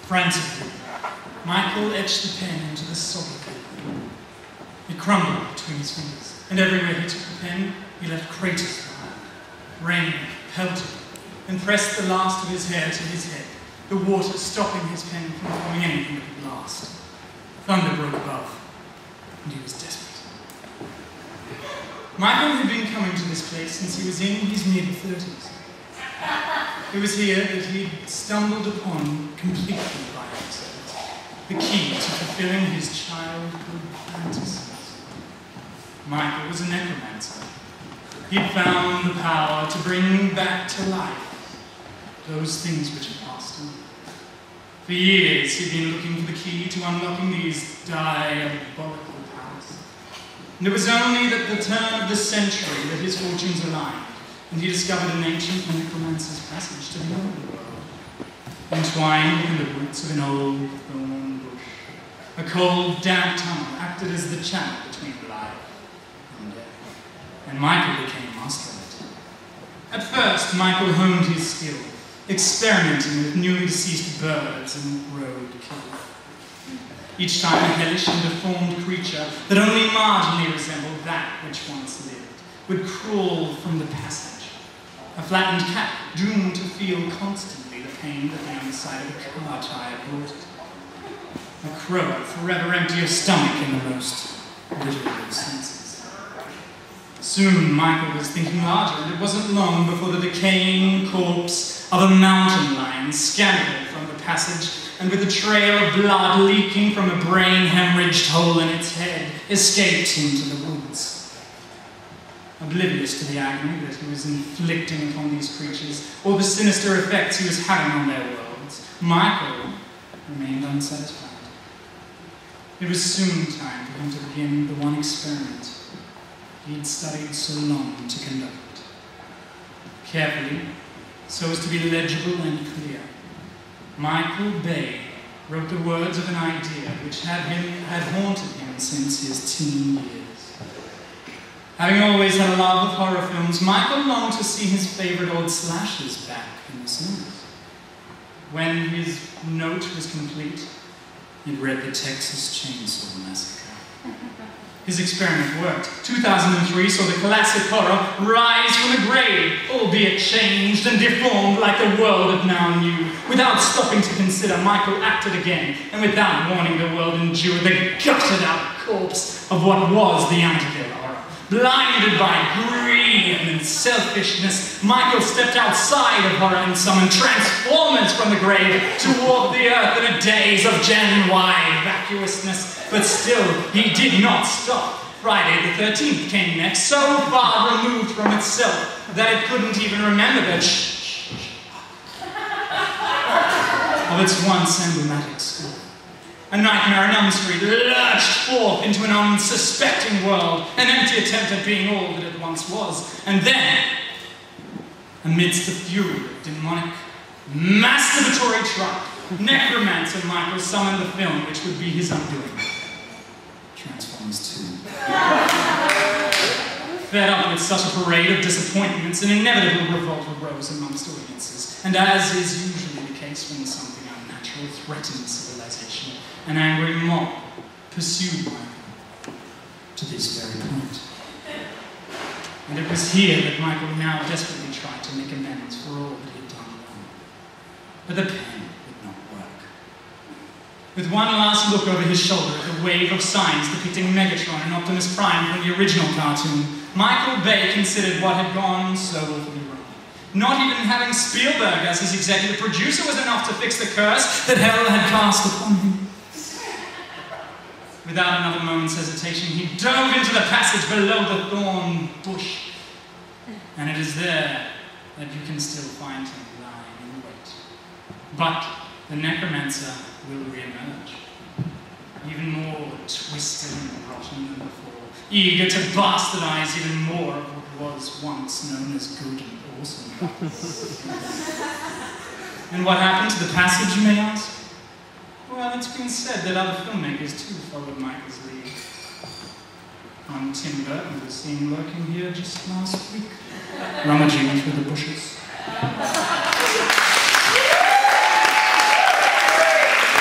Frantically, Michael etched the pen into the soggy paper. It crumbled between his fingers, and everywhere he took the pen, he left craters behind. Rain pelted and pressed the last of his hair to his head, the water stopping his pen from forming anything that could last. Thunder broke above, and he was desperate. Michael had been coming to this place since he was in his mid-30s. It was here that he'd stumbled upon, completely by accident, the key to fulfilling his childhood fantasies. Michael was a necromancer. He'd found the power to bring back to life those things which had passed away. For years, he'd been looking for the key to unlocking these diabolical powers. And it was only at the turn of the century that his fortunes aligned, and he discovered an ancient necromancer's passage to the underworld, entwined in the roots of an old thorn bush. A cold, damp tunnel acted as the channel between life and death, and Michael became master of it. At first, Michael honed his skill, experimenting with newly deceased birds and road killers. Each time a hellish and deformed creature that only marginally resembled that which once lived would crawl from the passage. A flattened cat doomed to feel constantly the pain that the underside of a car tire brought it. A crow forever empty of stomach in the most literal of senses. Soon Michael was thinking larger, and it wasn't long before the decaying corpse of a mountain lion scampered from the passage, and with a trail of blood leaking from a brain-hemorrhaged hole in its head, escaped into the woods. Oblivious to the agony that he was inflicting upon these creatures, or the sinister effects he was having on their worlds, Michael remained unsatisfied. It was soon time for him to begin the one experiment he'd studied so long to conduct. Carefully, so as to be legible and clear, Michael Bay wrote the words of an idea which had haunted him since his teen years. Having always had a love of horror films, Michael longed to see his favorite old slashers back in the cinemas. When his note was complete, he'd read The Texas Chainsaw Massacre. His experiment worked. 2003 saw the classic horror rise from the grave, albeit changed and deformed like the world it now knew. Without stopping to consider, Michael acted again, and without warning, the world endured the gutted-out corpse of what was the Amityville horror. Blinded by greed and selfishness, Michael stepped outside of horror and summoned Transformers from the grave to walk the earth in a daze of Gen-Y vacuousness. But still, he did not stop. Friday the 13th came next, so far removed from itself that it couldn't even remember the of its once emblematic school. A Nightmare on Elm Street lurched forth into an unsuspecting world, an empty attempt at being all that it once was. And then, amidst the fury of demonic, masturbatory triumph, Necromancer Michael summoned the film which would be his undoing. Transformers 2. Fed up with such a parade of disappointments, an inevitable revolt arose amongst audiences. And as is usually the case when something unnatural threatens civilization, an angry mob pursued Michael to this very point. And it was here that Michael now desperately tried to make amends for all that he had done wrong. But the pen would not work. With one last look over his shoulder at the wave of signs depicting Megatron and Optimus Prime from the original cartoon, Michael Bay considered what had gone so awfully wrong. Not even having Spielberg as his executive producer was enough to fix the curse that hell had cast upon him. Without another moment's hesitation, he dove into the passage below the thorn bush. And it is there that you can still find him lying in wait. But the necromancer will re-emerge, even more twisted and rotten than before, eager to bastardize even more of what was once known as good and awesome. And what happened to the passage, you may ask? Well, it's been said that other filmmakers too followed Michael's lead. Tim Burton was seen lurking here just last week, rummaging through the bushes.